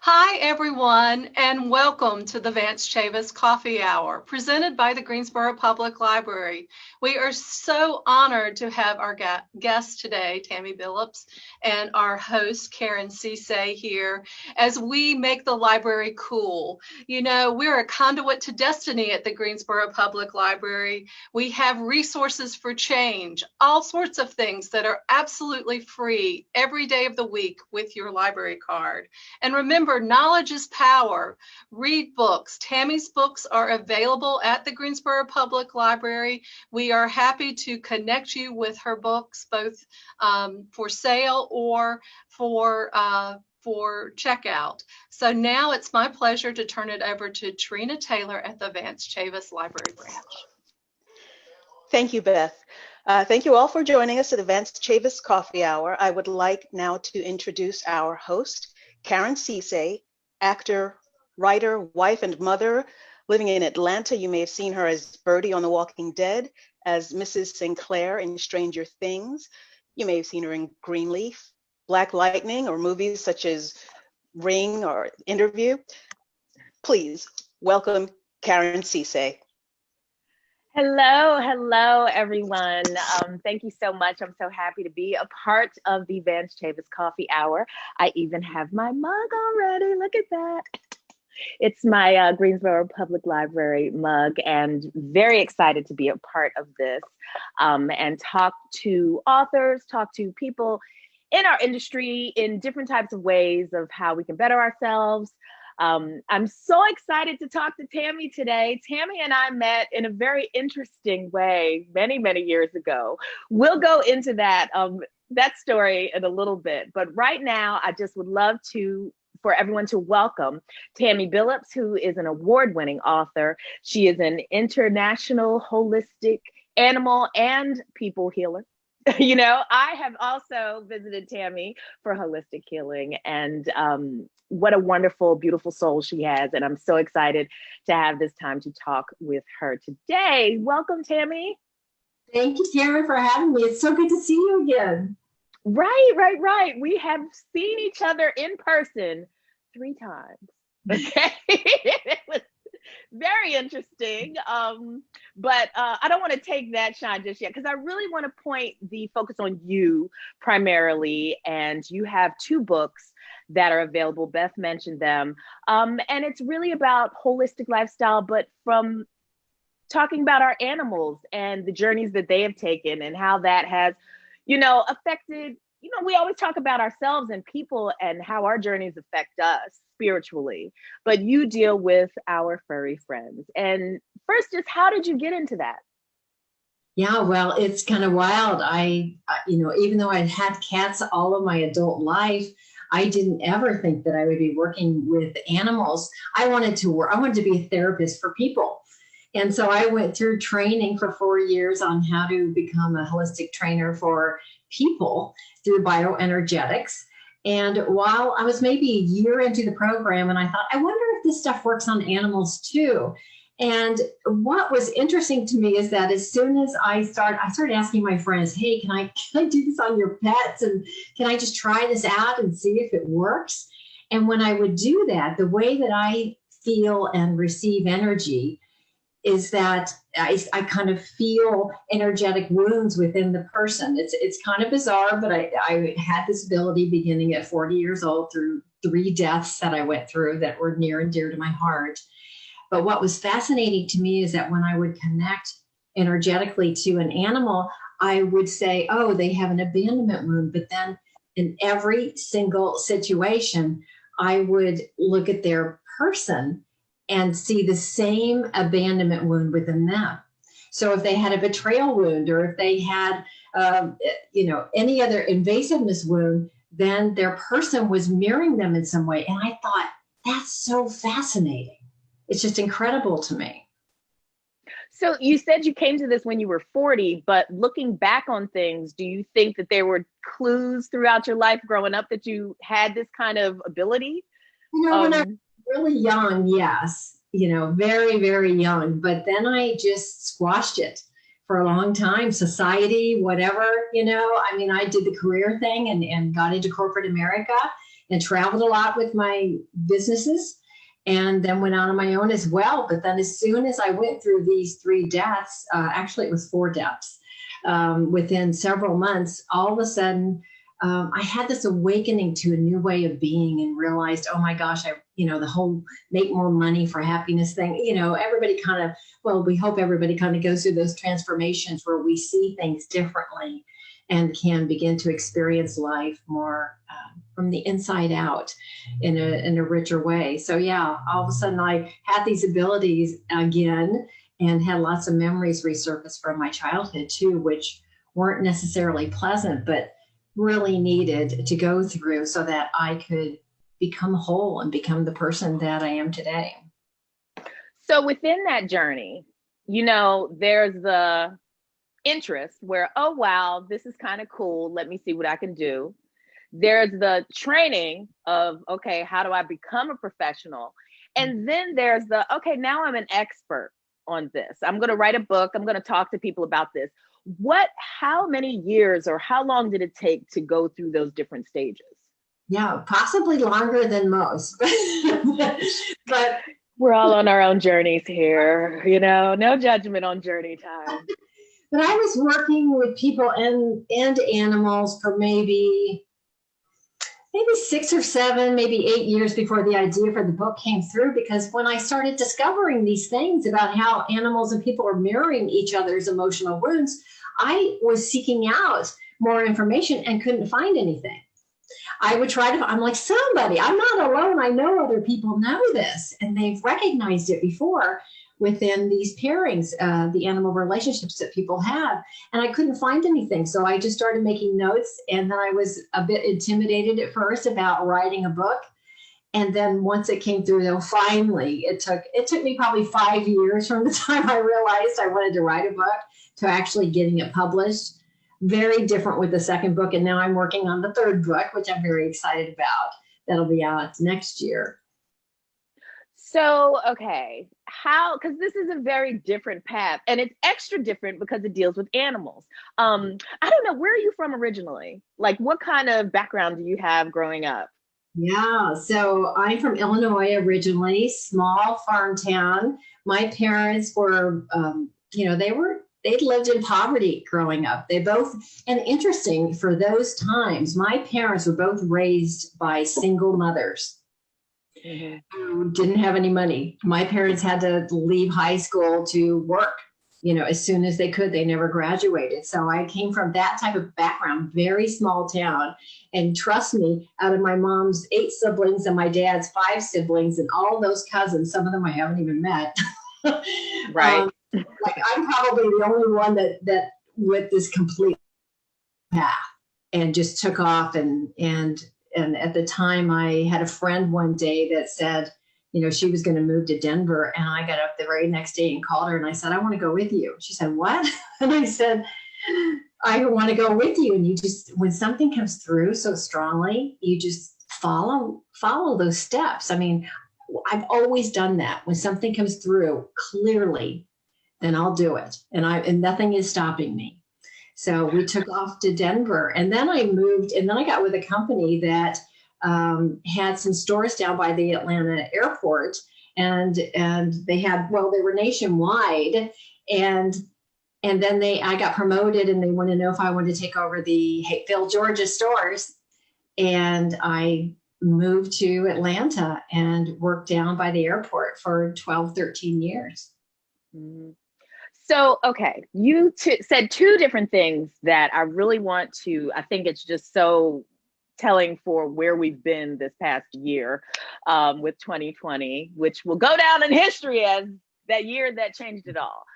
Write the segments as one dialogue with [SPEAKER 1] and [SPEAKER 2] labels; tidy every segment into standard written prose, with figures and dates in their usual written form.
[SPEAKER 1] Hi, everyone, and welcome to the Vance Chavis Coffee Hour, presented by the Greensboro Public Library. We are so honored to have our guest today, Tammy Billups, and our host, Karen Ceesay, here as we make the library cool. You know, we're a conduit to destiny at the Greensboro Public Library. We have resources for change, all sorts of things that are absolutely free every day of the week with your library card. And remember, knowledge is power. Read books. Tammy's books are available at the Greensboro Public Library. We are happy to connect you with her books, both for sale or for checkout. So now it's my pleasure to turn it over to Trina Taylor at the Vance Chavis Library Branch.
[SPEAKER 2] Thank you, Beth. Thank you all for joining us at the Vance Chavis Coffee Hour. I would like now to introduce our host, Karen Ceesay, actor, writer, wife, and mother, living in Atlanta. You may have seen her as Birdie on The Walking Dead, as Mrs. Sinclair in Stranger Things. You may have seen her in Greenleaf, Black Lightning, or movies such as Ring or Interview. Please welcome Karen Ceesay.
[SPEAKER 3] Hello, everyone. Thank you so much. I'm so happy to be a part of the Vance Chavis Coffee Hour. I even have my mug already. Look at that. It's my Greensboro Public Library mug, and very excited to be a part of this and talk to authors, talk to people in our industry in different types of ways of how we can better ourselves. I'm so excited to talk to Tammy today. Tammy and I met in a very interesting way many, many years ago. We'll go into that story in a little bit. But right now, I just would love for everyone to welcome Tammy Billups, who is an award-winning author. She is an international holistic animal and people healer. You know, I have also visited Tammy for holistic healing, and what a wonderful, beautiful soul she has. And I'm so excited to have this time to talk with her today. Welcome, Tammy.
[SPEAKER 4] Thank you, Karen, for having me. It's so good to see you again.
[SPEAKER 3] Right. We have seen each other in person 3 times. Okay. It was very interesting. But I don't want to take that shine just yet, because I really want to point the focus on you primarily. And you have 2 books that are available. Beth mentioned them. And it's really about holistic lifestyle, but from talking about our animals and the journeys that they have taken and how that has, affected, we always talk about ourselves and people and how our journeys affect us spiritually, but you deal with our furry friends. And first, just how did you get into that?
[SPEAKER 4] Yeah, well, it's kind of wild. Even though I'd had cats all of my adult life, I didn't ever think that I would be working with animals. I wanted to be a therapist for people. And so I went through training for 4 years on how to become a holistic trainer for people through bioenergetics. And while I was maybe a year into the program, and I thought, I wonder if this stuff works on animals too. And what was interesting to me is that as soon as I started asking my friends, hey, can I do this on your pets? And can I just try this out and see if it works? And when I would do that, the way that I feel and receive energy is that I kind of feel energetic wounds within the person. It's kind of bizarre, but I had this ability beginning at 40 years old through 3 deaths that I went through that were near and dear to my heart. But what was fascinating to me is that when I would connect energetically to an animal, I would say, oh, they have an abandonment wound. But then in every single situation, I would look at their person and see the same abandonment wound within them. So if they had a betrayal wound, or if they had, any other invasiveness wound, then their person was mirroring them in some way. And I thought, that's so fascinating. It's just incredible to me.
[SPEAKER 3] So you said you came to this when you were 40, but looking back on things, do you think that there were clues throughout your life growing up that you had this kind of ability?
[SPEAKER 4] When I was really young, yes, very, very young. But then I just squashed it for a long time. Society, whatever, I did the career thing and got into corporate America. and traveled a lot with my businesses, and then went out on my own as well. But then as soon as I went through these 3 deaths, actually it was 4 deaths, within several months, all of a sudden, I had this awakening to a new way of being and realized, oh my gosh, the whole make more money for happiness thing, everybody kind of, well, we hope everybody kind of goes through those transformations where we see things differently and can begin to experience life more from the inside out in a richer way. So yeah, all of a sudden I had these abilities again and had lots of memories resurface from my childhood too, which weren't necessarily pleasant, but really needed to go through so that I could become whole and become the person that I am today.
[SPEAKER 3] So within that journey, there's the interest where, oh, wow, this is kind of cool. Let me see what I can do. There's the training of, okay, how do I become a professional? And then there's the, okay, now I'm an expert on this. I'm going to write a book. I'm going to talk to people about this. How many years or how long did it take to go through those different stages?
[SPEAKER 4] Yeah, possibly longer than most, but
[SPEAKER 3] we're all on our own journeys here, no judgment on journey time.
[SPEAKER 4] But I was working with people and animals for maybe 6 or 7, maybe 8 years before the idea for the book came through, because when I started discovering these things about how animals and people are mirroring each other's emotional wounds, I was seeking out more information and couldn't find anything. I would I'm like, somebody, I'm not alone. I know other people know this, and they've recognized it before within these pairings, the animal relationships that people have. And I couldn't find anything. So I just started making notes. And then I was a bit intimidated at first about writing a book. And then once it came through, though, finally, it took me probably 5 years from the time I realized I wanted to write a book to actually getting it published. Very different with the second book. And now I'm working on the third book, which I'm very excited about. That'll be out next year.
[SPEAKER 3] So, okay, because this is a very different path, and it's extra different because it deals with animals. I don't know, where are you from originally? Like, what kind of background do you have growing up?
[SPEAKER 4] Yeah, so I'm from Illinois originally, small farm town. My parents were, they'd lived in poverty growing up. And interesting for those times, my parents were both raised by single mothers. Mm-hmm. Who didn't have any money. My parents had to leave high school to work, as soon as they could. They never graduated. So I came from that type of background, very small town. And trust me, out of my mom's 8 siblings and my dad's 5 siblings and all those cousins, some of them I haven't even met.
[SPEAKER 3] Right.
[SPEAKER 4] I'm probably the only one that with this complete path and just took off and at the time I had a friend one day that said, she was going to move to Denver, and I got up the very next day and called her and I said, I want to go with you. She said, what? And I said, I want to go with you. And you just, when something comes through so strongly, you just follow those steps. I mean, I've always done that. When something comes through clearly, then I'll do it. And nothing is stopping me. So we took off to Denver, and then I moved, and then I got with a company that had some stores down by the Atlanta airport, and they were nationwide, and then I got promoted, and they wanted to know if I wanted to take over the Hateville, Georgia stores, and I moved to Atlanta and worked down by the airport for 12, 13 years.
[SPEAKER 3] Mm-hmm. So, okay, you said 2 different things that I really I think it's just so telling for where we've been this past year with 2020, which will go down in history as that year that changed it all.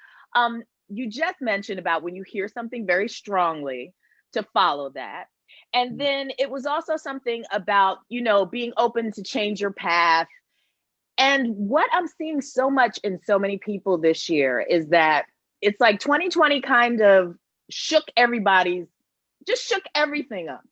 [SPEAKER 3] You just mentioned about when you hear something very strongly to follow that. And then it was also something about, being open to change your path. And what I'm seeing so much in so many people this year is that it's like 2020 kind of shook everything up.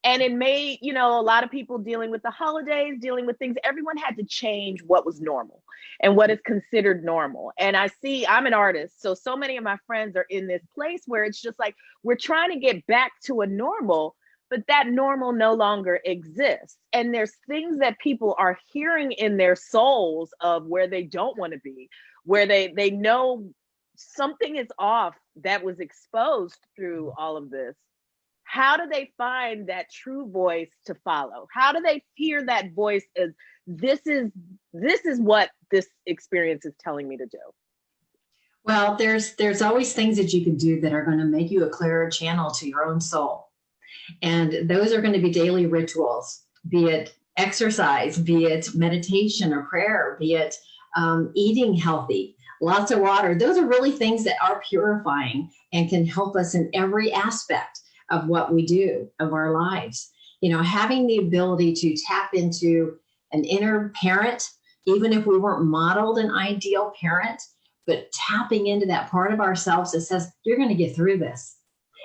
[SPEAKER 3] And it made, a lot of people dealing with the holidays, dealing with things, everyone had to change what was normal and what is considered normal. And I'm an artist. So many of my friends are in this place where it's just like, we're trying to get back to a normal, but that normal no longer exists. And there's things that people are hearing in their souls of where they don't want to be, where they know something is off that was exposed through all of this. How do they find that true voice to follow? How do they hear that voice as this is what this experience is telling me to do?
[SPEAKER 4] Well, there's always things that you can do that are going to make you a clearer channel to your own soul. And those are going to be daily rituals, be it exercise, be it meditation or prayer, be it eating healthy, lots of water. Those are really things that are purifying and can help us in every aspect of what we do, of our lives. Having the ability to tap into an inner parent, even if we weren't modeled an ideal parent, but tapping into that part of ourselves that says, you're going to get through this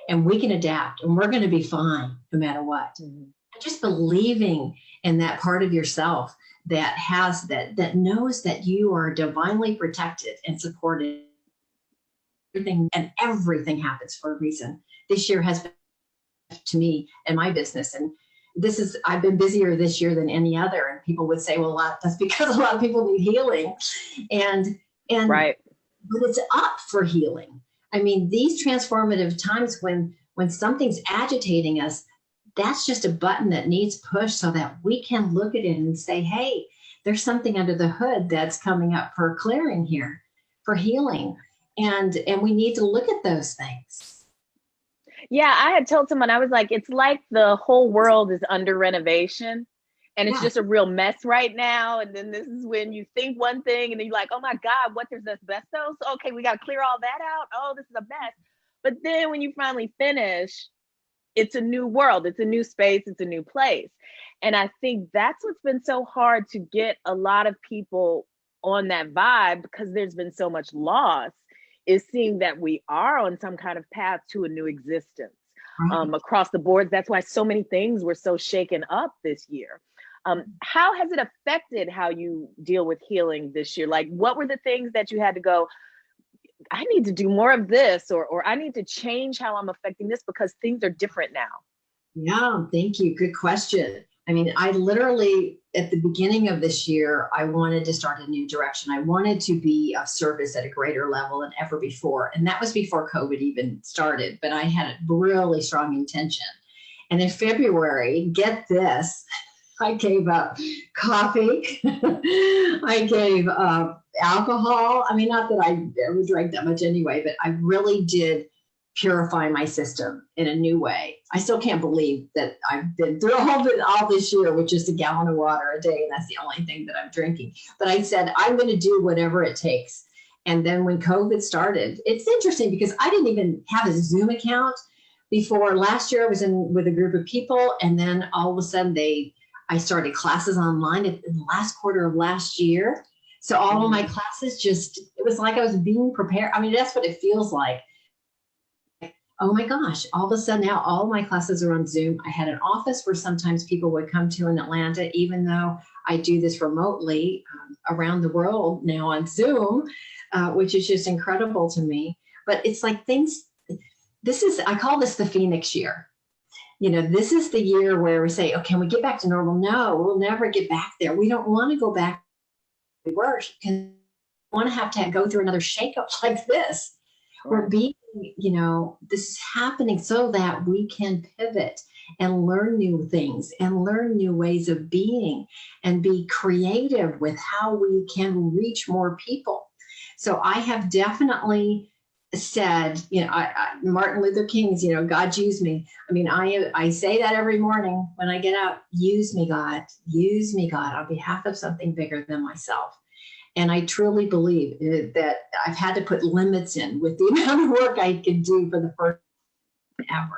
[SPEAKER 4] and we can adapt and we're going to be fine no matter what. Mm-hmm. Just believing in that part of yourself that has that knows that you are divinely protected and supported. Everything happens for a reason. This year has been to me and my business. And I've been busier this year than any other. And people would say, well, that's because a lot of people need healing. And
[SPEAKER 3] right.
[SPEAKER 4] But it's up for healing. I mean, these transformative times when something's agitating us, that's just a button that needs pushed so that we can look at it and say, hey, there's something under the hood that's coming up for clearing here, for healing. And we need to look at those things.
[SPEAKER 3] Yeah, I had told someone, I was like, it's like the whole world is under renovation and it's just a real mess right now. And then this is when you think one thing and then you're like, oh my God, what, there's asbestos? Okay, we got to clear all that out. Oh, this is a mess. But then when you finally finish, it's a new world, it's a new space, it's a new place. And I think that's what's been so hard to get a lot of people on that vibe, because there's been so much loss, is seeing that we are on some kind of path to a new existence across the board. That's why so many things were so shaken up this year. How has it affected how you deal with healing this year? Like, what were the things that you had to go, I need to do more of this, or I need to change how I'm affecting this because things are different now?
[SPEAKER 4] Yeah, thank you. Good question. I mean, I literally, at the beginning of this year, I wanted to start a new direction. I wanted to be of service at a greater level than ever before. And that was before COVID even started, but I had a really strong intention. And in February, get this, I gave up coffee. I gave up alcohol. I mean, not that I ever drank that much anyway, but I really did purify my system in a new way. I still can't believe that I've been through all this year with just a gallon of water a day, and that's the only thing that I'm drinking. But I said, I'm going to do whatever it takes. And then when COVID started, it's interesting because I didn't even have a Zoom account before. Last year I was in with a group of people, and then all of a sudden I started classes online in the last quarter of last year. So all of my classes it was like I was being prepared. I mean, that's what it feels like. Oh my gosh, all of a sudden now all of my classes are on Zoom. I had an office where sometimes people would come to in Atlanta, even though I do this remotely around the world now on Zoom, which is just incredible to me. But it's like I call this the Phoenix year. This is the year where we say, oh, can we get back to normal? No, we'll never get back there. We don't want to go back to work. We want to have to go through another shakeup like this. We're being, this is happening so that we can pivot and learn new things and learn new ways of being and be creative with how we can reach more people. So I have definitely said, Martin Luther King's, God use me. I mean, I say that every morning when I get out, use me, God on behalf of something bigger than myself. And I truly believe that I've had to put limits in with the amount of work I can do for the first time ever.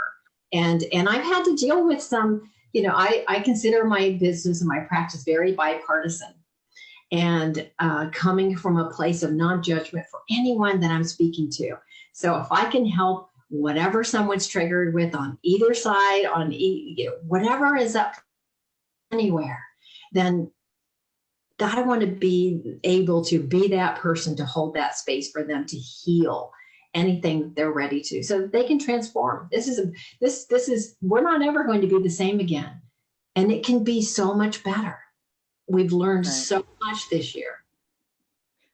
[SPEAKER 4] And I've had to deal with some, I consider my business and my practice very bipartisan, and coming from a place of non-judgment for anyone that I'm speaking to. So if I can help whatever someone's triggered with on either side, whatever is up anywhere, then I want to be able to be that person to hold that space for them to heal anything they're ready to, so that they can transform. This is we're not ever going to be the same again, and it can be so much better. We've learned so much this year.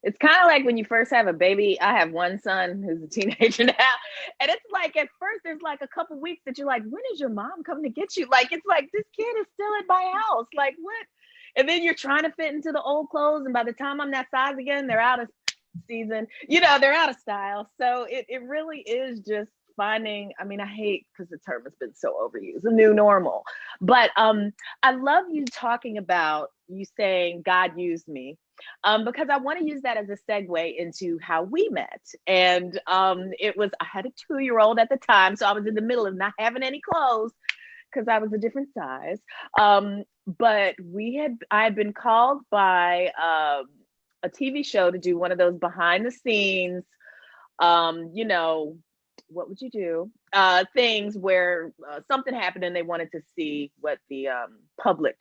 [SPEAKER 3] It's kind of like when you first have a baby. I have one son who's a teenager now. And it's like, at first, there's like a couple weeks that you're like, when is your mom coming to get you? Like, it's like, this kid is still at my house. Like, what? And then you're trying to fit into the old clothes. And by the time I'm that size again, they're out of season. They're out of style. So it really is just finding, I mean, I hate, because the term has been so overused, the new normal. But I love you talking about, you saying God used me. Because I want to use that as a segue into how we met. And it was, I had a 2-year-old at the time, so I was in the middle of not having any clothes because I was a different size. But I had been called by a TV show to do one of those behind the scenes, what would you do? Things where something happened and they wanted to see what the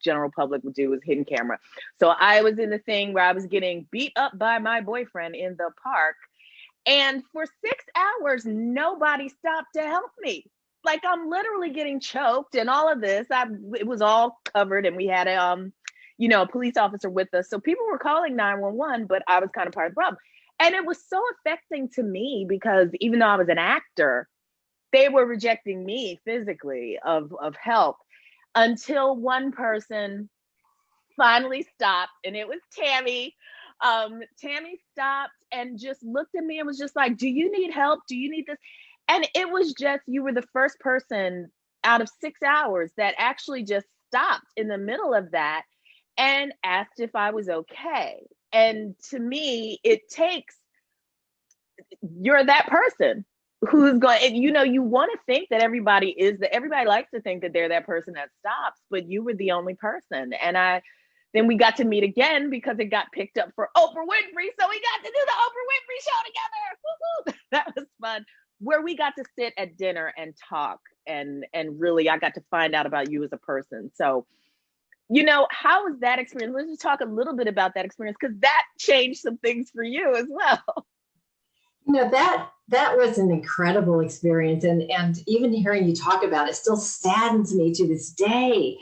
[SPEAKER 3] general public would do with hidden camera. So I was in the thing where I was getting beat up by my boyfriend in the park. And for 6 hours, nobody stopped to help me. Like, I'm literally getting choked and all of this. It was all covered, and we had a police officer with us. So people were calling 911, but I was kind of part of the problem. And it was so affecting to me because even though I was an actor, they were rejecting me physically of help, until one person finally stopped, and it was Tammy. Tammy stopped and just looked at me and was just like, do you need help? Do you need this? And it was just, you were the first person out of 6 hours that actually just stopped in the middle of that and asked if I was okay. And to me, you're that person who's going, and you want to think that everybody likes to think that they're that person that stops, but you were the only person. And then we got to meet again because it got picked up for Oprah Winfrey. So we got to do the Oprah Winfrey show together. Woo-hoo! That was fun, where we got to sit at dinner and talk, and really I got to find out about you as a person. So, how was that experience? Let's just talk a little bit about that experience, because that changed some things for you as well.
[SPEAKER 4] That was an incredible experience. And even hearing you talk about it still saddens me to this day.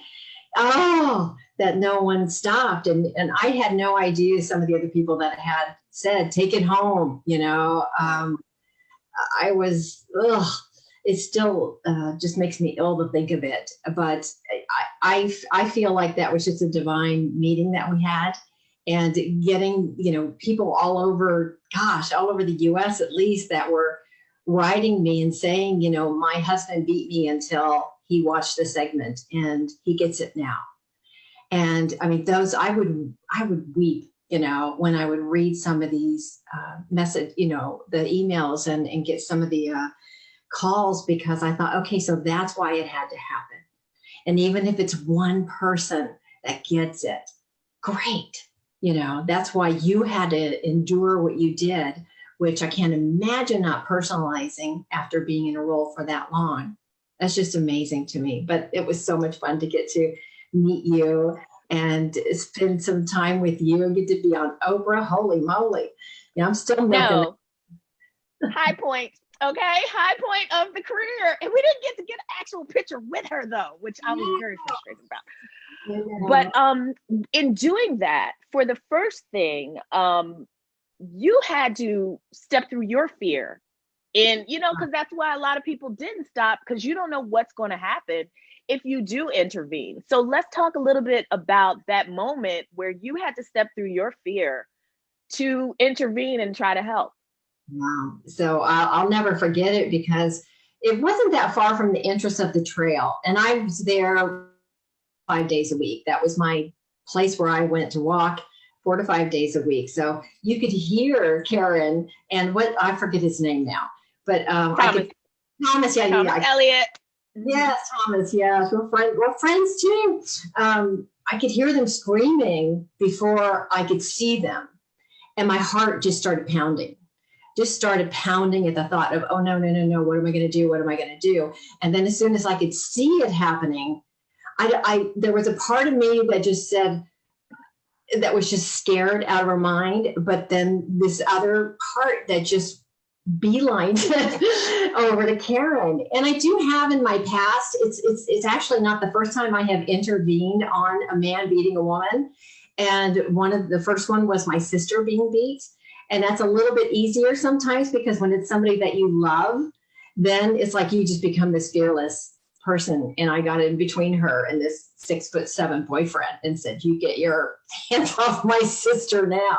[SPEAKER 4] Oh, that no one stopped. And I had no idea some of the other people that had said, take it home. I was, it still just makes me ill to think of it. But I feel like that was just a divine meeting that we had. And getting, people all over the US at least, that were writing me and saying, my husband beat me until he watched the segment and he gets it now. And I mean, I would weep, when I would read some of these the emails and get some of the calls, because I thought, okay, so that's why it had to happen. And even if it's one person that gets it, great. That's why you had to endure what you did, which I can't imagine not personalizing after being in a role for that long. That's just amazing to me. But it was so much fun to get to meet you and spend some time with you and get to be on Oprah. Holy moly. I'm still
[SPEAKER 3] no high point. Okay. High point of the career. And we didn't get an actual picture with her though, which I was very frustrated about. But in doing that, for the first thing, you had to step through your fear. And, because that's why a lot of people didn't stop, because you don't know what's going to happen if you do intervene. So let's talk a little bit about that moment where you had to step through your fear to intervene and try to help.
[SPEAKER 4] Wow. So I'll never forget it, because it wasn't that far from the entrance of the trail. And I was there 5 days a week. That was my place where I went to walk 4 to 5 days a week. So you could hear Karen and I forget his name now, but
[SPEAKER 3] Thomas.
[SPEAKER 4] Thomas, yeah,
[SPEAKER 3] Thomas Elliott.
[SPEAKER 4] Yes, Thomas, yeah. We're friends too. I could hear them screaming before I could see them. And my heart just started pounding at the thought of, oh, no. What am I going to do? What am I going to do? And then as soon as I could see it happening, there was a part of me that just said, that was just scared out of her mind. But then this other part that just beeline over to Karen. And I do have in my past, it's actually not the first time I have intervened on a man beating a woman. And the first one was my sister being beat. And that's a little bit easier sometimes, because when it's somebody that you love, then it's like you just become this fearless person. And I got in between her and this 6'7" boyfriend and said, "You get your hands off my sister now."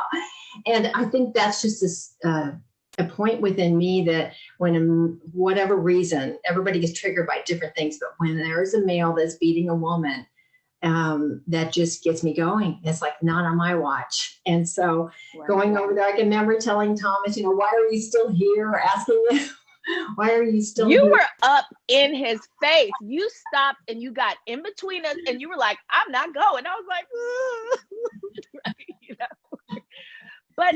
[SPEAKER 4] And I think that's just a point within me that when, whatever reason, everybody gets triggered by different things, but when there is a male that's beating a woman, that just gets me going. It's like, not on my watch. And so going over there, I can remember telling Thomas, "Why are you still here?" Asking him, "Why are you still here?"
[SPEAKER 3] You were up in his face. You stopped and you got in between us and you were like, "I'm not going." I was like, right, But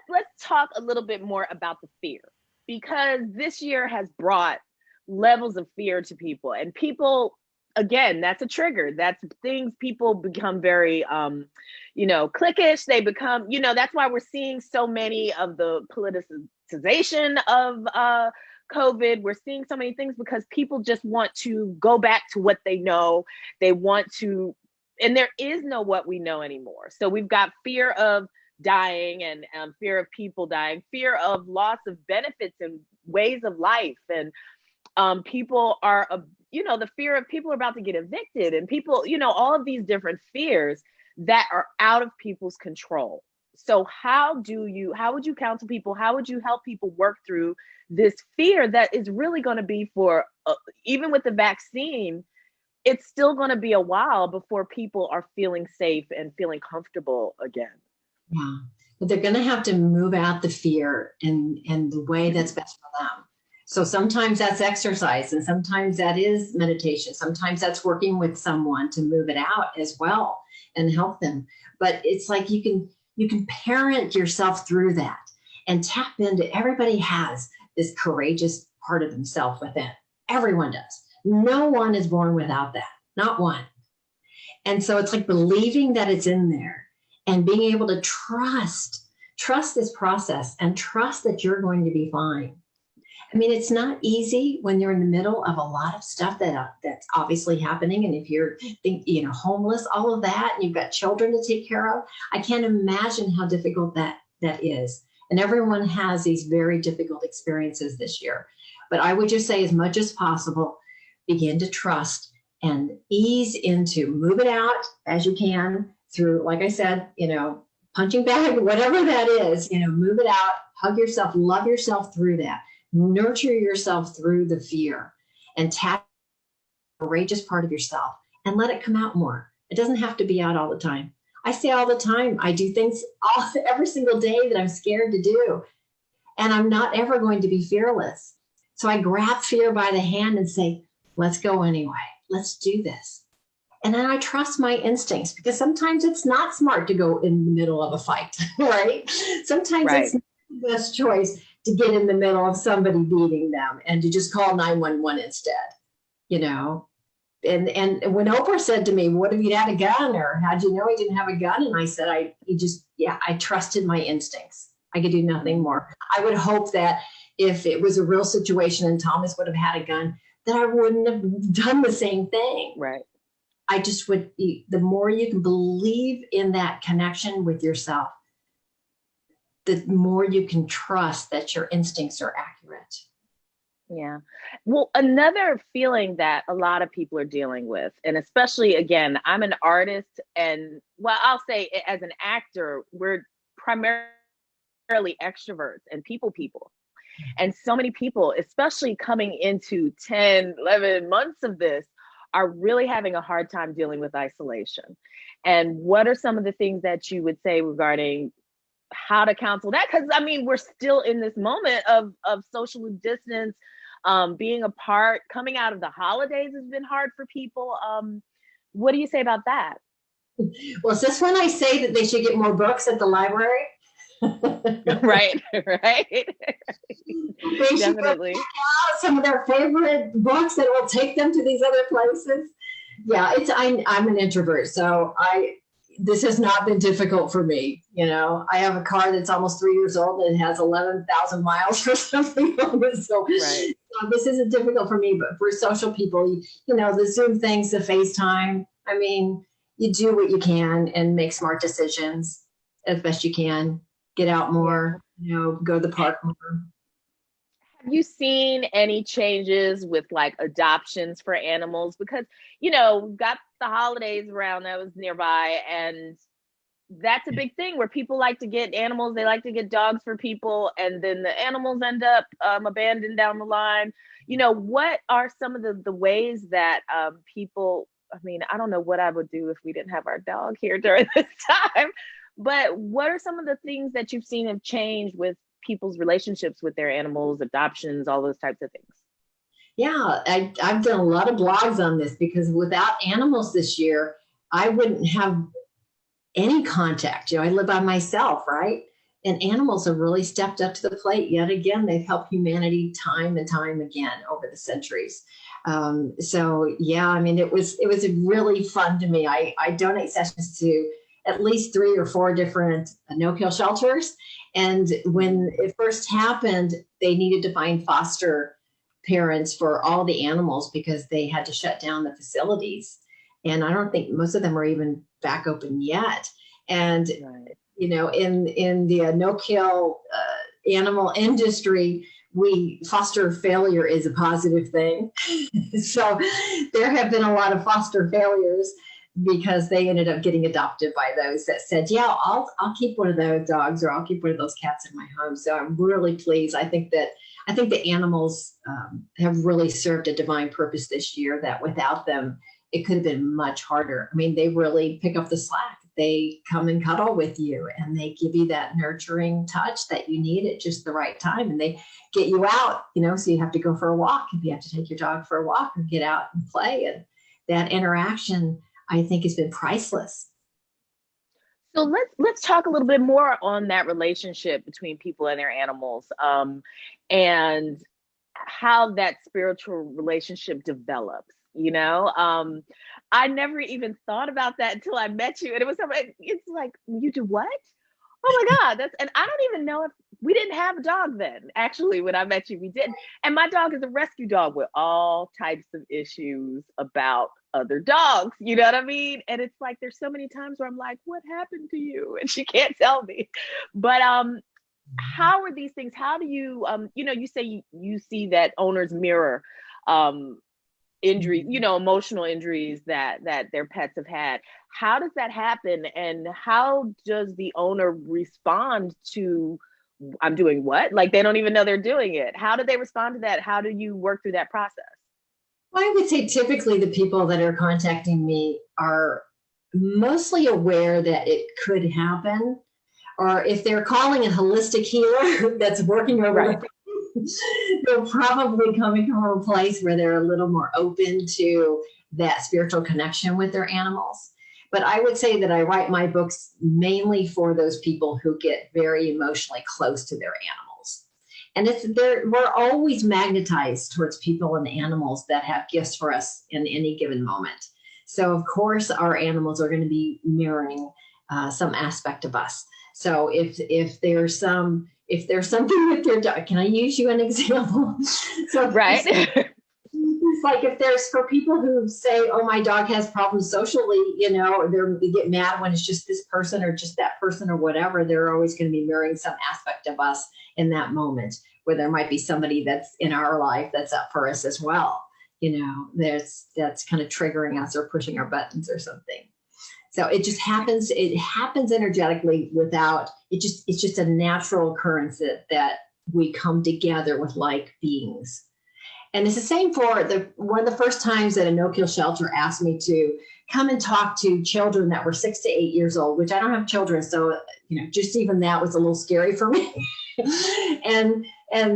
[SPEAKER 3] let's talk a little bit more about the fear, because this year has brought levels of fear to people, and people, again, that's a trigger. That's things people become very, cliquish. They become, that's why we're seeing so many of the politicization of COVID. We're seeing so many things because people just want to go back to what they know. They want to, and there is no what we know anymore. So we've got fear of dying and fear of people dying, fear of loss of benefits and ways of life. And people are, the fear of people are about to get evicted, and people, all of these different fears that are out of people's control. So how would you counsel people? How would you help people work through this fear that is really going to be for, even with the vaccine, it's still going to be a while before people are feeling safe and feeling comfortable again?
[SPEAKER 4] Yeah, but they're going to have to move out the fear in the way that's best for them. So sometimes that's exercise, and sometimes that is meditation. Sometimes that's working with someone to move it out as well and help them. But it's like you can parent yourself through that and tap into, everybody has this courageous part of themselves within. Everyone does. No one is born without that, not one. And so it's like believing that it's in there and being able to trust this process and trust that you're going to be fine. I mean, it's not easy when you're in the middle of a lot of stuff that's obviously happening. And if you're homeless, all of that, and you've got children to take care of, I can't imagine how difficult that is. And everyone has these very difficult experiences this year. But I would just say, as much as possible, begin to trust and ease into, move it out as you can through, like I said, punching bag, whatever that is, move it out, hug yourself, love yourself through that. Nurture yourself through the fear and tap the courageous part of yourself and let it come out more. It doesn't have to be out all the time. I say all the time, I do things every single day that I'm scared to do. And I'm not ever going to be fearless. So I grab fear by the hand and say, "Let's go anyway. Let's do this." And then I trust my instincts, because sometimes it's not smart to go in the middle of a fight, right? Sometimes it's not the best choice to get in the middle of somebody beating them and to just call 911 instead, And when Oprah said to me, "What if he'd had a gun?" or "How'd you know he didn't have a gun?" And I said, I trusted my instincts. I could do nothing more. I would hope that if it was a real situation and Thomas would have had a gun, that I wouldn't have done the same thing.
[SPEAKER 3] Right.
[SPEAKER 4] I just would, the more you can believe in that connection with yourself, the more you can trust that your instincts are accurate.
[SPEAKER 3] Yeah. Well, another feeling that a lot of people are dealing with, and especially, again, I'm an artist, and I'll say as an actor, we're primarily extroverts and people. And so many people, especially coming into 10, 11 months of this, are really having a hard time dealing with isolation. And what are some of the things that you would say regarding how to counsel that? Because we're still in this moment of social distance, being apart. Coming out of the holidays has been hard for people. What do you say about that?
[SPEAKER 4] Well, is this when I say that they should get more books at the library?
[SPEAKER 3] Right.
[SPEAKER 4] They definitely should out some of their favorite books that will take them to these other places. Yeah, I'm an introvert, so this has not been difficult for me. You know, I have a car that's almost 3 years old and has 11,000 miles or something on it. So,
[SPEAKER 3] Right.
[SPEAKER 4] so this isn't difficult for me, but for social people, you know, the Zoom things, the FaceTime, I mean, you do what you can and make smart decisions as best you can. Get out more, you know, go to the park more.
[SPEAKER 3] Have you seen any changes with like adoptions for animals? Because, you know, we've got the holidays around that was nearby, and that's a big thing where people like to get animals. They like to get dogs for people, and then the animals end up abandoned down the line. You know, what are some of the ways that people, I mean, I don't know what I would do if we didn't have our dog here during this time, but what are some of the things that you've seen have changed with people's relationships with their animals, adoptions, all those types of things?
[SPEAKER 4] Yeah, I've done a lot of blogs on this because without animals this year, I wouldn't have any contact. You know, I live by myself, right? And animals have really stepped up to the plate yet again. They've helped humanity time and time again over the centuries. So yeah, I mean, it was really fun to me. I donate sessions to at least 3 or 4 different no-kill shelters. And when it first happened, they needed to find foster parents for all the animals because they had to shut down the facilities. And I don't think most of them are even back open yet. And,
[SPEAKER 3] Right.
[SPEAKER 4] you know, in the no-kill animal industry, foster failure is a positive thing. So there have been a lot of foster failures because they ended up getting adopted by those that said, yeah, I'll keep one of those dogs or I'll keep one of those cats in my home. So I'm really pleased. I think the animals have really served a divine purpose this year that without them, it could have been much harder. I mean, they really pick up the slack. They come and cuddle with you and they give you that nurturing touch that you need at just the right time. And they get you out, you know, so you have to go for a walk if you have to take your dog for a walk or get out and play. And that interaction, I think, has been priceless.
[SPEAKER 3] So let's talk a little bit more on that relationship between people and their animals, and how that spiritual relationship develops. You know, I never even thought about that until I met you, and it was something. It's like, you do what? Oh my God, and I don't even know if we didn't have a dog then. Actually, when I met you, we didn't. And my dog is a rescue dog with all types of issues about other dogs. You know what I mean? And it's like, there's so many times where I'm like, what happened to you? And she can't tell me. But how are these things? How do you, you know, you say you see that owners mirror injuries, you know, emotional injuries that their pets have had. How does that happen? And how does the owner respond to, I'm doing what? Like, they don't even know they're doing it. How do they respond to that? How do you work through that process?
[SPEAKER 4] Well, I would say typically the people that are contacting me are mostly aware that it could happen. Or if they're calling a holistic healer that's working over
[SPEAKER 3] Right.
[SPEAKER 4] they're probably coming from a place where they're a little more open to that spiritual connection with their animals. But I would say that I write my books mainly for those people who get very emotionally close to their animals. And we're always magnetized towards people and animals that have gifts for us in any given moment. So of course, our animals are going to be mirroring some aspect of us. So if there's something with your dog, can I use you an example? So
[SPEAKER 3] Right.
[SPEAKER 4] it's like if there's for people who say, oh, my dog has problems socially, you know, they get mad when it's just this person or just that person or whatever, they're always going to be mirroring some aspect of us in that moment where there might be somebody that's in our life that's up for us as well. You know, that's kind of triggering us or pushing our buttons or something. So it just happens. It happens energetically without it. It's just a natural occurrence that we come together with like beings. And it's the same for one of the first times that a no-kill shelter asked me to come and talk to children that were 6 to 8 years old, which I don't have children, so you know, just even that was a little scary for me. and they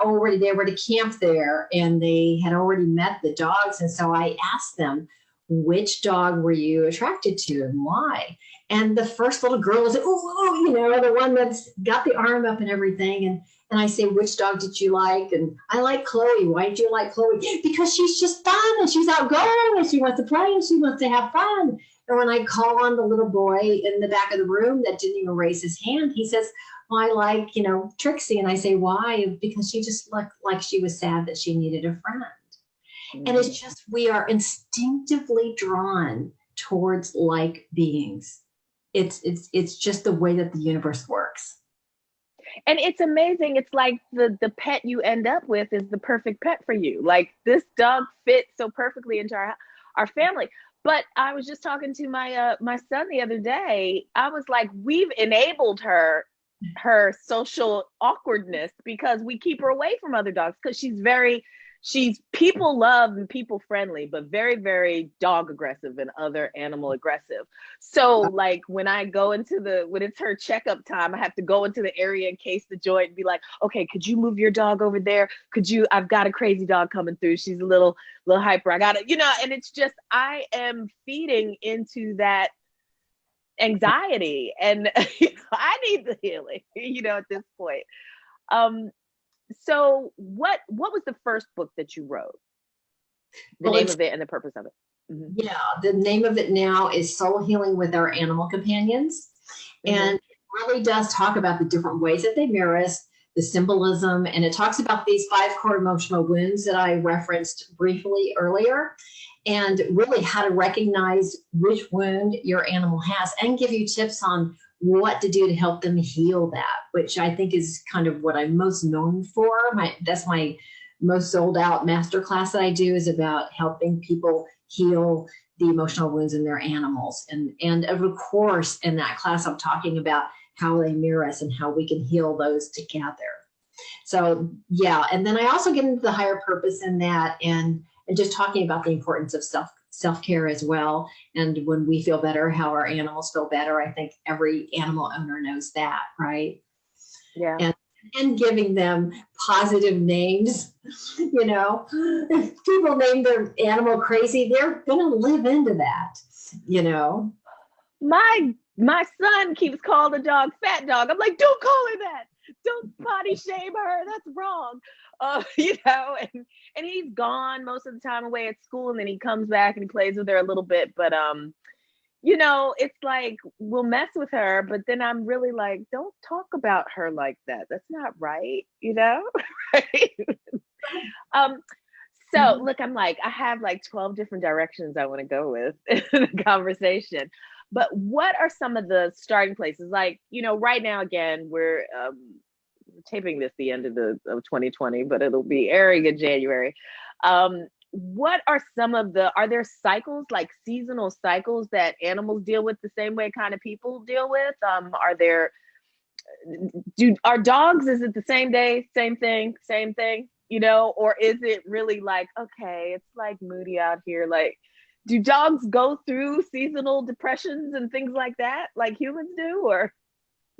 [SPEAKER 4] were at a camp there, and they had already met the dogs, and so I asked them, which dog were you attracted to and why? And the first little girl was like, oh, you know, the one that's got the arm up and everything. And I say, which dog did you like? And I like Chloe. Why did you like Chloe? Because she's just fun and she's outgoing and she wants to play and she wants to have fun. And when I call on the little boy in the back of the room that didn't even raise his hand, he says, well, I like, Trixie. And I say, why? Because she just looked like she was sad that she needed a friend. And it's just, we are instinctively drawn towards like beings. It's just the way that the universe works.
[SPEAKER 3] And it's amazing. It's like the pet you end up with is the perfect pet for you. Like this dog fits so perfectly into our family. But I was just talking to my my son the other day. I was like, we've enabled her social awkwardness because we keep her away from other dogs because she's people love and people friendly, but very, very dog aggressive and other animal aggressive. So like when I go when it's her checkup time, I have to go into the area and case the joint and be like, okay, could you move your dog over there? I've got a crazy dog coming through. She's a little hyper. I got it, and it's just, I am feeding into that anxiety and I need the healing, at this point. So what was the first book that you wrote? The name of it and the purpose of it. Mm-hmm.
[SPEAKER 4] Yeah, the name of it now is Soul Healing with Our Animal Companions. Mm-hmm. And it really does talk about the different ways that they mirror us, the symbolism, and it talks about these 5 core emotional wounds that I referenced briefly earlier, and really how to recognize which wound your animal has and give you tips on what to do to help them heal that, which I think is kind of what I'm most known for. That's my most sold out masterclass that I do, is about helping people heal the emotional wounds in their animals. And of course, in that class, I'm talking about how they mirror us and how we can heal those together. So yeah, and then I also get into the higher purpose in that, and just talking about the importance of self-care as well. And when we feel better, how our animals feel better. I think every animal owner knows that, right?
[SPEAKER 3] Yeah.
[SPEAKER 4] And giving them positive names. If people name their animal crazy, they're going to live into that,
[SPEAKER 3] My son keeps calling the dog fat dog. I'm like, don't call her that. Don't body shame her. That's wrong. And he's gone most of the time away at school, and then he comes back and he plays with her a little bit. But it's like we'll mess with her, but then I'm really like, don't talk about her like that. That's not right, right? So look, I'm like, I have like 12 different directions I want to go with in the conversation. But what are some of the starting places? Like, right now, again, we're taping this the end of 2020, but it'll be airing in January. What are are there cycles, like seasonal cycles, that animals deal with the same way kind of people deal with? Are dogs, is it the same day, same thing, or is it really like, okay, it's like moody out here? Like, do dogs go through seasonal depressions and things like that, like humans do, or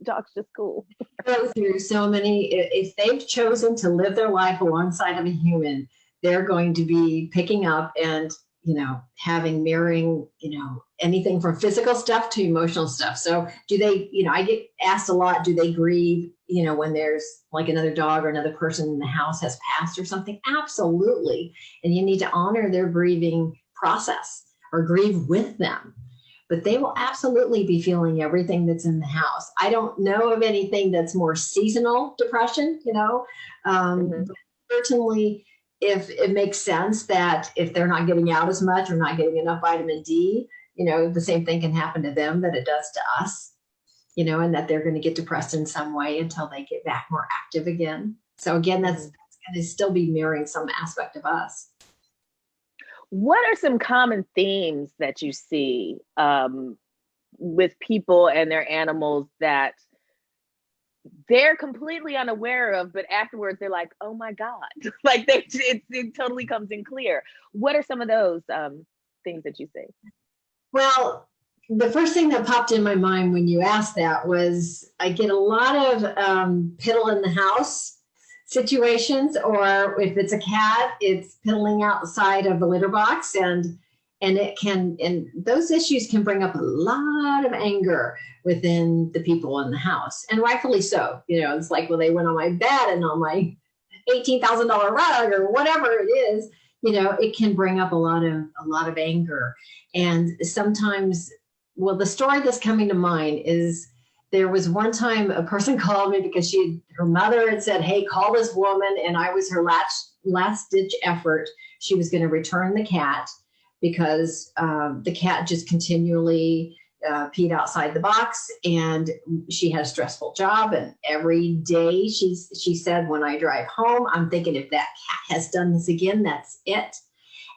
[SPEAKER 3] dogs just cool?
[SPEAKER 4] Go through so many. If they've chosen to live their life alongside of a human, they're going to be picking up and having mirroring, anything from physical stuff to emotional stuff. So do they, I get asked a lot, do they grieve, when there's like another dog or another person in the house has passed or something? Absolutely. And you need to honor their grieving process or grieve with them. But they will absolutely be feeling everything that's in the house. I don't know of anything that's more seasonal depression, but certainly if it makes sense that if they're not getting out as much or not getting enough vitamin D, the same thing can happen to them that it does to us, and that they're going to get depressed in some way until they get back more active again. So again, that's going to still be mirroring some aspect of us.
[SPEAKER 3] What are some common themes that you see with people and their animals that they're completely unaware of, but afterwards they're like, oh my God, like it totally comes in clear? What are some of those things that you see?
[SPEAKER 4] Well, the first thing that popped in my mind when you asked that was I get a lot of piddle in the house situations, or if it's a cat, it's piddling outside of the litter box, and those issues can bring up a lot of anger within the people in the house, and rightfully so. It's like, well, they went on my bed and on my $18,000 rug or whatever it is. It can bring up a lot of anger, and sometimes Well, the story that's coming to mind is there was one time a person called me because her mother had said, hey, call this woman. And I was her last ditch effort. She was going to return the cat because the cat just continually peed outside the box, and she had a stressful job. And every day she said, when I drive home, I'm thinking, if that cat has done this again, that's it.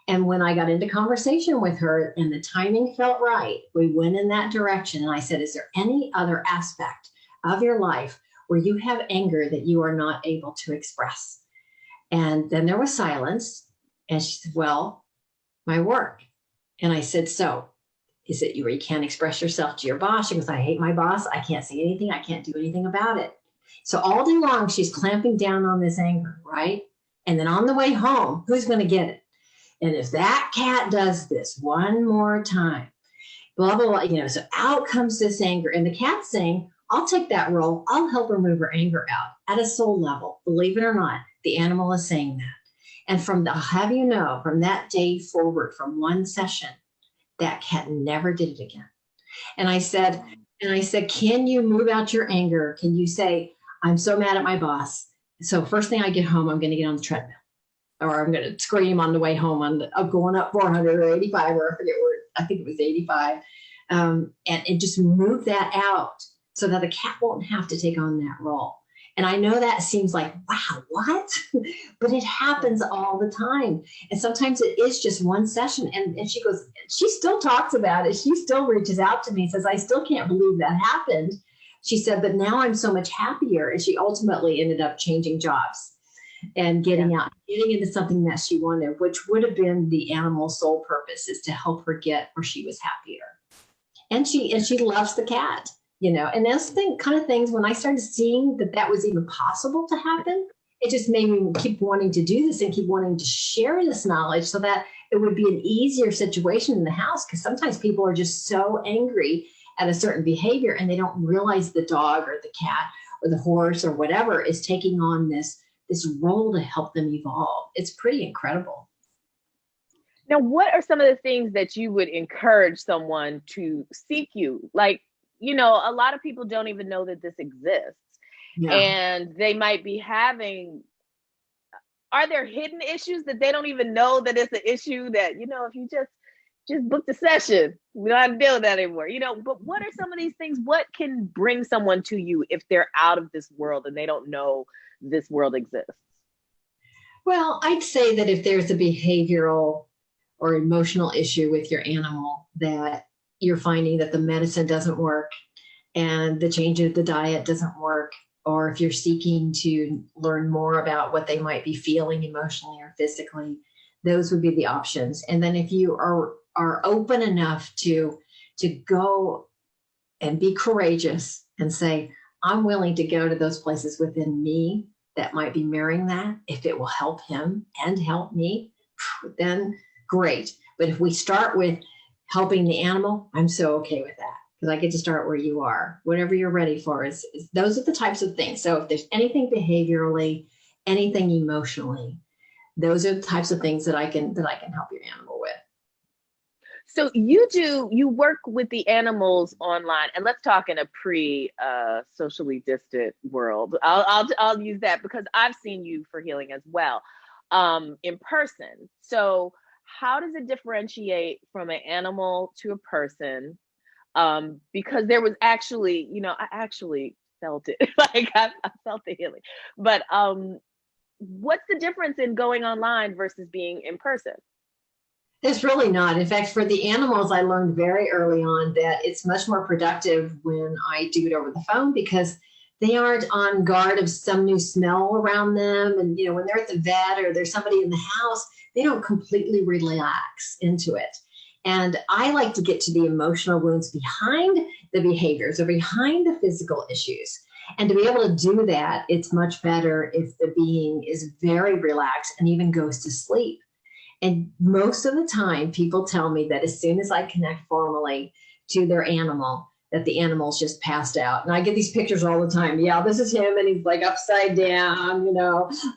[SPEAKER 4] And when I got into conversation with her and the timing felt right, we went in that direction. And I said, is there any other aspect of your life where you have anger that you are not able to express? And then there was silence. And she said, well, my work. And I said, so is it you can't express yourself to your boss? She goes, I hate my boss. I can't see anything. I can't do anything about it. So all day long, she's clamping down on this anger, right? And then on the way home, who's going to get it? And if that cat does this one more time, blah, blah, blah, so out comes this anger. And the cat's saying, I'll take that role. I'll help her move her anger out at a soul level. Believe it or not, the animal is saying that. And from that day forward, from one session, that cat never did it again. And I said, can you move out your anger? Can you say, I'm so mad at my boss. So first thing I get home, I'm going to get on the treadmill. Or I'm going to scream on the way home I'm going up 400 or 85, or I forget where, I think it was 85. And just move that out so that the cat won't have to take on that role. And I know that seems like, wow, what? But it happens all the time. And sometimes it is just one session. And she goes, she still talks about it. She still reaches out to me and says, I still can't believe that happened. She said, but now I'm so much happier. And she ultimately ended up changing jobs and getting into something that she wanted, which would have been the animal soul purpose, is to help her get where she was happier. And she loves the cat, and those kind of things, when I started seeing that was even possible to happen, it just made me keep wanting to do this and keep wanting to share this knowledge so that it would be an easier situation in the house. Because sometimes people are just so angry at a certain behavior and they don't realize the dog or the cat or the horse or whatever is taking on this role to help them evolve. It's pretty incredible.
[SPEAKER 3] Now, what are some of the things that you would encourage someone to seek you? Like, a lot of people don't even know that this exists. Yeah. And they might be are there hidden issues that they don't even know that it's an issue that, if you just book the session, we don't have to deal with that anymore, but what are some of these things? What can bring someone to you if they're out of this world and they don't know this world exists?
[SPEAKER 4] Well, I'd say that if there's a behavioral or emotional issue with your animal, that you're finding that the medicine doesn't work and the change of the diet doesn't work, or if you're seeking to learn more about what they might be feeling emotionally or physically, those would be the options. And then if you are open enough to go and be courageous and say, I'm willing to go to those places within me that might be mirroring that, if it will help him and help me, then great. But if we start with helping the animal, I'm so okay with that, because I get to start where you are. Whatever you're ready for is those are the types of things. So if there's anything behaviorally, anything emotionally, those are the types of things that I can help your animal with.
[SPEAKER 3] So you work with the animals online, and let's talk in a socially distant world. I'll use that because I've seen you for healing as well, in person. So how does it differentiate from an animal to a person? Because there was actually, I actually felt it, like I felt the healing, but what's the difference in going online versus being in person?
[SPEAKER 4] It's really not. In fact, for the animals, I learned very early on that it's much more productive when I do it over the phone, because they aren't on guard of some new smell around them. And, when they're at the vet or there's somebody in the house, they don't completely relax into it. And I like to get to the emotional wounds behind the behaviors or behind the physical issues. And to be able to do that, it's much better if the being is very relaxed and even goes to sleep. And most of the time, people tell me that as soon as I connect formally to their animal, that the animal's just passed out. And I get these pictures all the time. Yeah, this is him, and he's like upside down,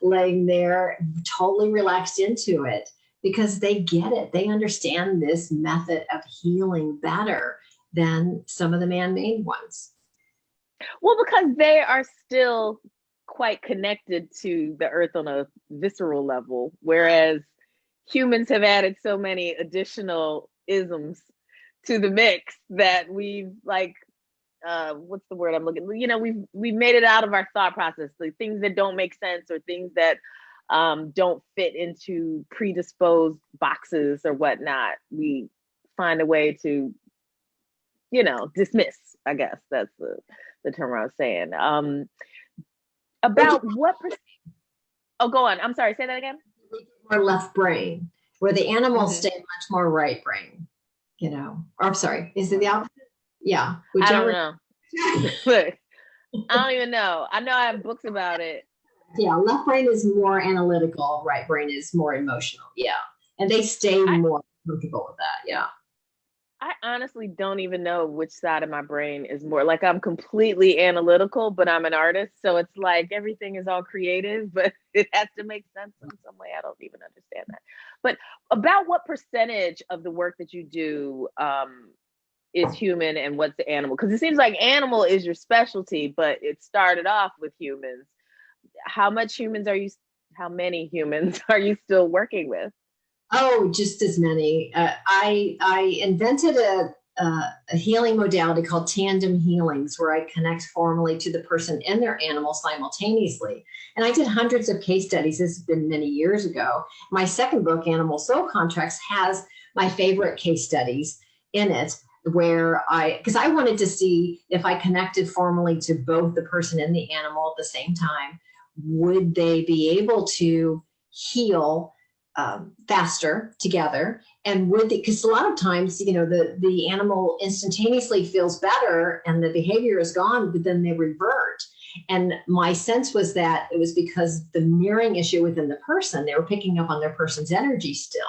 [SPEAKER 4] laying there, totally relaxed into it, because they get it. They understand this method of healing better than some of the man-made ones.
[SPEAKER 3] Well, because they are still quite connected to the earth on a visceral level, whereas humans have added so many additional isms to the mix that we've like, what's the word I'm looking, we've made it out of our thought process, like things that don't make sense or things that don't fit into predisposed boxes or whatnot. We find a way to, dismiss, I guess that's the term I was saying. About what oh, go on. I'm sorry, say that again.
[SPEAKER 4] More left brain, where the animals stay much more right brain, or I'm sorry, is it the opposite? Yeah.
[SPEAKER 3] Whichever. I don't know. Look, I don't even know. I know I have books about it.
[SPEAKER 4] Yeah, left brain is more analytical, right brain is more emotional. Yeah. And they stay more comfortable with that. Yeah.
[SPEAKER 3] I honestly don't even know which side of my brain is more, like I'm completely analytical, but I'm an artist. So it's like everything is all creative, but it has to make sense in some way. I don't even understand that. But about what percentage of the work that you do is human and what's the animal? Because it seems like animal is your specialty, but it started off with humans. How many humans are you still working with?
[SPEAKER 4] Oh, just as many. I invented a healing modality called tandem healings, where I connect formally to the person and their animal simultaneously. And I did hundreds of case studies. This has been many years ago. My second book, Animal Soul Contracts, has my favorite case studies in it, because I wanted to see if I connected formally to both the person and the animal at the same time, would they be able to heal faster together? And because a lot of times, the animal instantaneously feels better and the behavior is gone, but then they revert. And my sense was that it was because the mirroring issue within the person, they were picking up on their person's energy still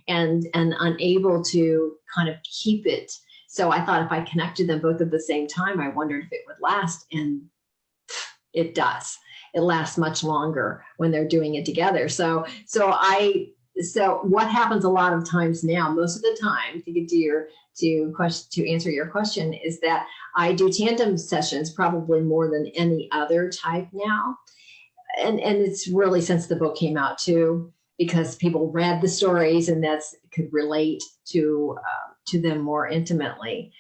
[SPEAKER 4] and unable to kind of keep it. So I thought if I connected them both at the same time, I wondered if it would last. And it does. It lasts much longer when they're doing it together. So what happens a lot of times now, most of the time, to get to answer your question, is that I do tandem sessions probably more than any other type now. And it's really since the book came out too, because people read the stories and could relate to them more intimately.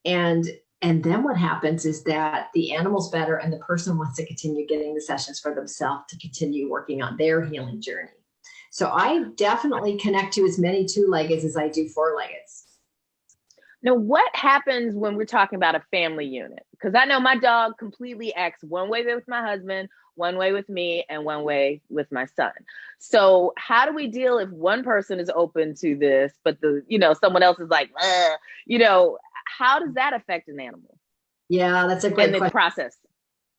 [SPEAKER 4] And then what happens is that the animal's better and the person wants to continue getting the sessions for themselves to continue working on their healing journey. So I definitely connect to as many two-leggeds as I do four-leggeds.
[SPEAKER 3] Now, what happens when we're talking about a family unit? Because I know my dog completely acts one way with my husband, one way with me, and one way with my son. So how do we deal if one person is open to this, but someone else is like, how does that affect an animal?
[SPEAKER 4] Yeah, that's a great question.
[SPEAKER 3] The process.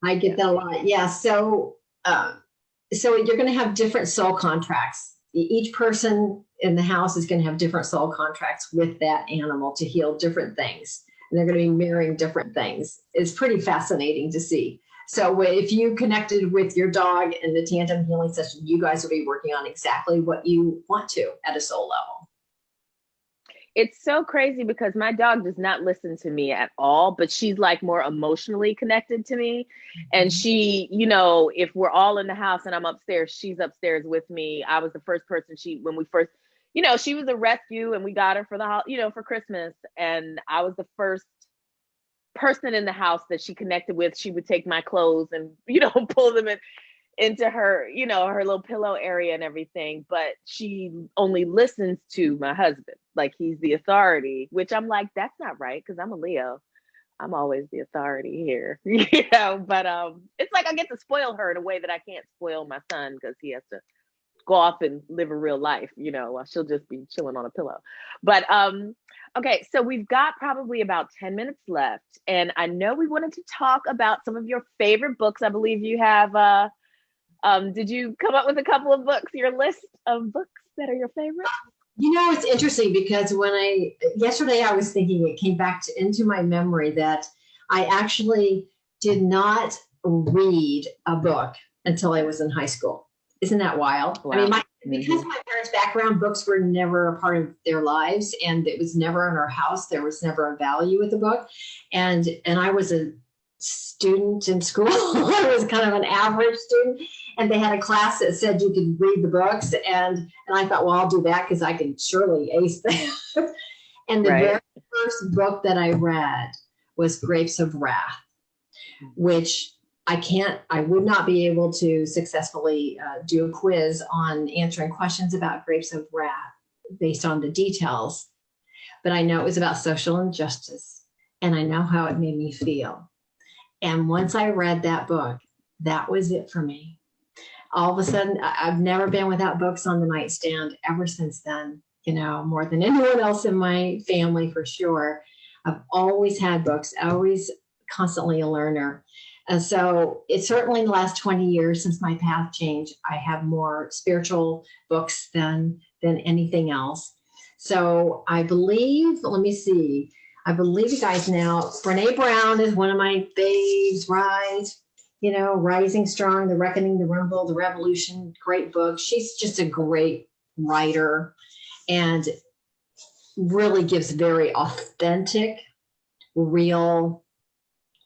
[SPEAKER 4] I get that a lot. Yeah. So you're going to have different soul contracts. Each person in the house is going to have different soul contracts with that animal to heal different things. And they're going to be mirroring different things. It's pretty fascinating to see. So if you connected with your dog in the tandem healing session, you guys will be working on exactly what you want to at a soul level.
[SPEAKER 3] It's so crazy because my dog does not listen to me at all, but she's like more emotionally connected to me. And she, if we're all in the house and I'm upstairs, she's upstairs with me. I was the first person when we first, she was a rescue and we got her for for Christmas. And I was the first person in the house that she connected with. She would take my clothes and, pull them into her, her little pillow area and everything, but she only listens to my husband. Like he's the authority, which I'm like, that's not right. Cause I'm a Leo. I'm always the authority here, but it's like I get to spoil her in a way that I can't spoil my son because he has to go off and live a real life, while she'll just be chilling on a pillow. But okay, so we've got probably about 10 minutes left. And I know we wanted to talk about some of your favorite books. I believe you have did you come up with a couple of books, your list of books that are your favorite?
[SPEAKER 4] It's interesting because yesterday I was thinking, it came back into my memory that I actually did not read a book until I was in high school. Isn't that wild?
[SPEAKER 3] Wow.
[SPEAKER 4] I mean, Because my parents' background, books were never a part of their lives, and it was never in our house. There was never a value with the book, and I was a student in school. I was kind of an average student, and they had a class that said you could read the books, and I thought, well, I'll do that because I can surely ace that. And the very first book that I read was Grapes of Wrath, which I would not be able to successfully do a quiz on answering questions about Grapes of Wrath based on the details. But I know it was about social injustice, and I know how it made me feel. And once I read that book, that was it for me. All of a sudden, I've never been without books on the nightstand ever since then, more than anyone else in my family for sure. I've always had books, always constantly a learner. And so it's certainly in the last 20 years since my path changed, I have more spiritual books than anything else. So I believe, let me see, I believe you guys now, Brene Brown is one of my faves, right? Rising Strong, The Reckoning, The Rumble, The Revolution, great book. She's just a great writer and really gives very authentic, real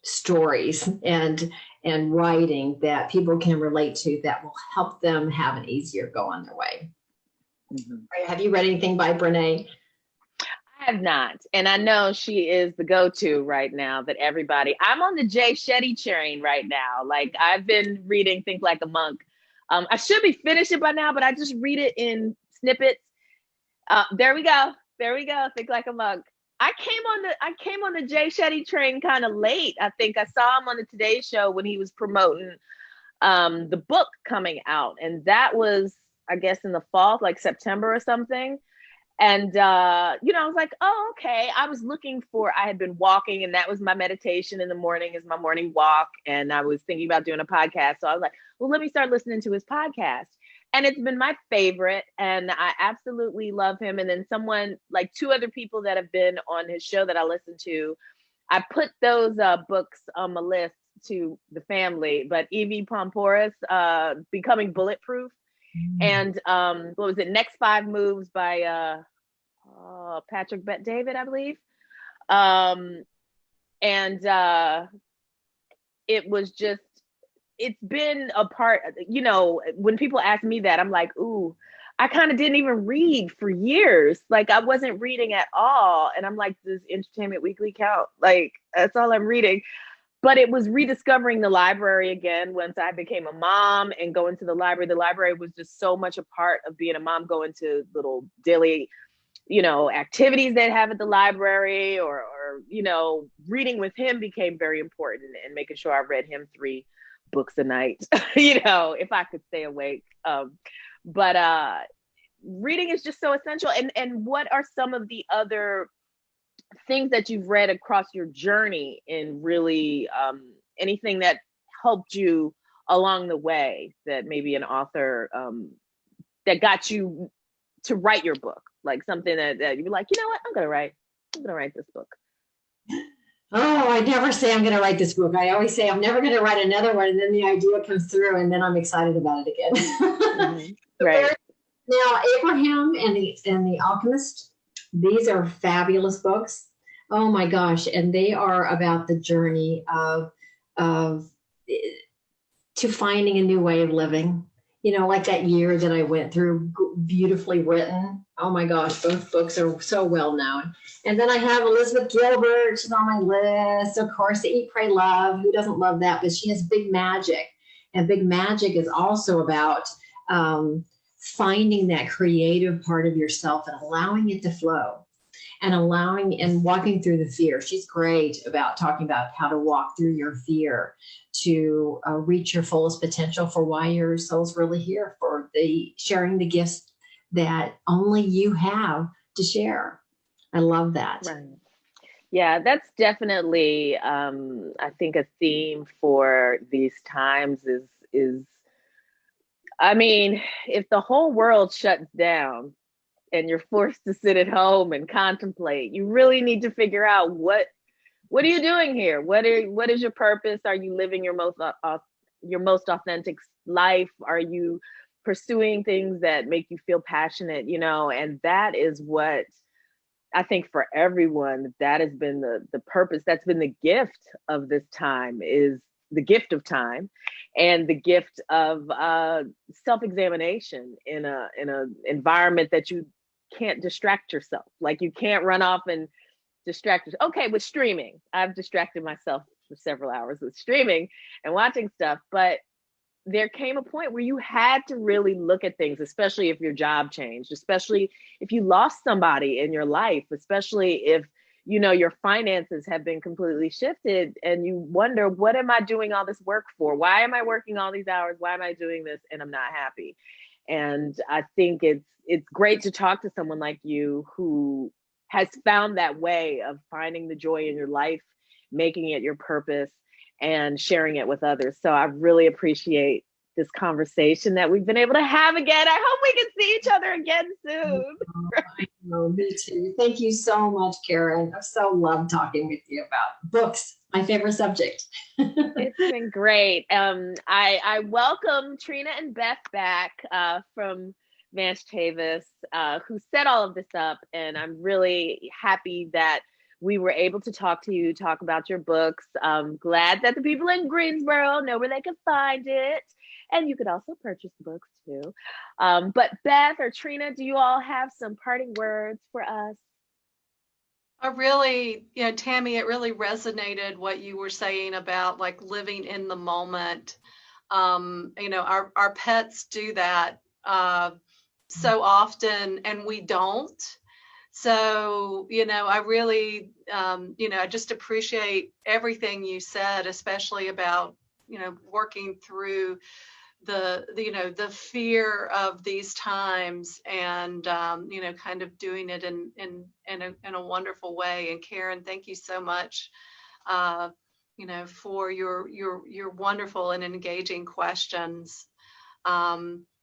[SPEAKER 4] stories and writing that people can relate to that will help them have an easier go on their way. Have you read anything by Brene?
[SPEAKER 3] I have not. And I know she is the go-to right now that I'm on the Jay Shetty train right now. Like, I've been reading Think Like a Monk. I should be finished it by now, but I just read it in snippets. There we go. Think Like a Monk. I came on the Jay Shetty train kind of late. I think I saw him on the Today Show when he was promoting the book coming out. And that was, I guess, in the fall, like September or something. And, I was like, oh, okay. I had been walking, and that was my meditation in the morning, is my morning walk. And I was thinking about doing a podcast. So I was like, well, let me start listening to his podcast. And it's been my favorite, and I absolutely love him. And then two other people that have been on his show that I listen to, I put those books on my list to the family. But Evie Pomporis, Becoming Bulletproof, and what was it, Next 5 Moves by Patrick Bet David, I believe. It was just, it's been a part, when people ask me that, I'm like, ooh, I kind of didn't even read for years. Like, I wasn't reading at all. And I'm like, does Entertainment Weekly count? Like, that's all I'm reading. But it was rediscovering the library again once I became a mom and going to the library. The library was just so much a part of being a mom, going to little daily, activities they'd have at the library, or reading with him became very important, and making sure I read him 3 books a night, if I could stay awake. But reading is just so essential. And what are some of the other things that you've read across your journey, in really anything that helped you along the way, that maybe an author that got you to write your book, like something that you were like, you know what, I'm gonna write this book?
[SPEAKER 4] Oh, I never say I'm going to write this book. I always say I'm never going to write another one, and then the idea comes through, and then I'm excited about it again.
[SPEAKER 3] Right.
[SPEAKER 4] Now, Abraham and the Alchemist, these are fabulous books. Oh my gosh, and they are about the journey of to finding a new way of living. Like that year that I went through, beautifully written. Oh my gosh, both books are so well known. And then I have Elizabeth Gilbert, she's on my list. Of course, Eat, Pray, Love. Who doesn't love that? But she has Big Magic. And Big Magic is also about finding that creative part of yourself and allowing it to flow, and walking through the fear. She's great about talking about how to walk through your fear to reach your fullest potential for why your soul's really here, for sharing the gifts that only you have to share. I love that.
[SPEAKER 3] Right. Yeah, that's definitely, I think, a theme for these times is, I mean, if the whole world shuts down and you're forced to sit at home and contemplate, you really need to figure out what are you doing here? What is your purpose? Are you living your most authentic life? Are you pursuing things that make you feel passionate, you know, and that is what I think for everyone, that has been the purpose. That's been the gift of this time, is the gift of time, and the gift of self-examination in a environment that you can't distract yourself. Like, you can't run off and distract yourself. Okay, with streaming, I've distracted myself for several hours with streaming and watching stuff, but there came a point where you had to really look at things, especially if your job changed, especially if you lost somebody in your life, especially if, you know, your finances have been completely shifted and you wonder, what am I doing all this work for? Why am I working all these hours? Why am I doing this? And I'm not happy. And I think it's great to talk to someone like you who has found that way of finding the joy in your life, making it your purpose, and sharing it with others. So I really appreciate this conversation that we've been able to have again. I hope we can see each other again soon.
[SPEAKER 4] I know, me too. Thank you so much, Karen. I so love talking with you about books, my favorite subject.
[SPEAKER 3] It's been great. I welcome Trina and Beth back from Vance Chavis, who set all of this up. And I'm really happy that we were able to talk to you, talk about your books. I'm glad that the people in Greensboro know where they can find it. And you could also purchase the books too. But Beth or Trina, do you all have some parting words for us?
[SPEAKER 1] I really, you know, Tammy, it really resonated what you were saying about like living in the moment. You know, our pets do that so often, and we don't. So, you know, I really, you know, I just appreciate everything you said, especially about, you know, working through you know, the fear of these times, and you know, kind of doing it in a wonderful way. And Karen, thank you so much, you know, for your wonderful and engaging questions.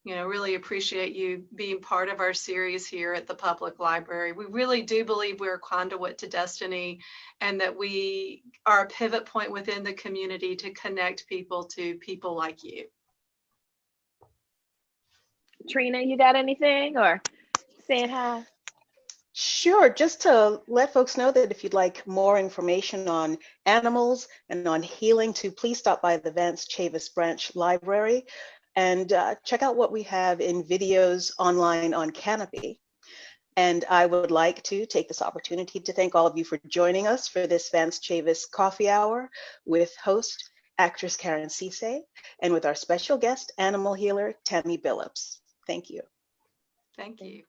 [SPEAKER 1] You know, really appreciate you being part of our series here at the Public Library. We really do believe we're a conduit to destiny, and that we are a pivot point within the community to connect people to people like you.
[SPEAKER 3] Trina, you got anything, or saying hi?
[SPEAKER 2] Sure, just to let folks know that if you'd like more information on animals and on healing, to please stop by the Vance Chavis Branch Library and check out what we have in videos online on Canopy. And I would like to take this opportunity to thank all of you for joining us for this Vance Chavis Coffee Hour with host, actress Karen Ceesay, and with our special guest, animal healer Tammy Billups. Thank you.
[SPEAKER 1] Thank you.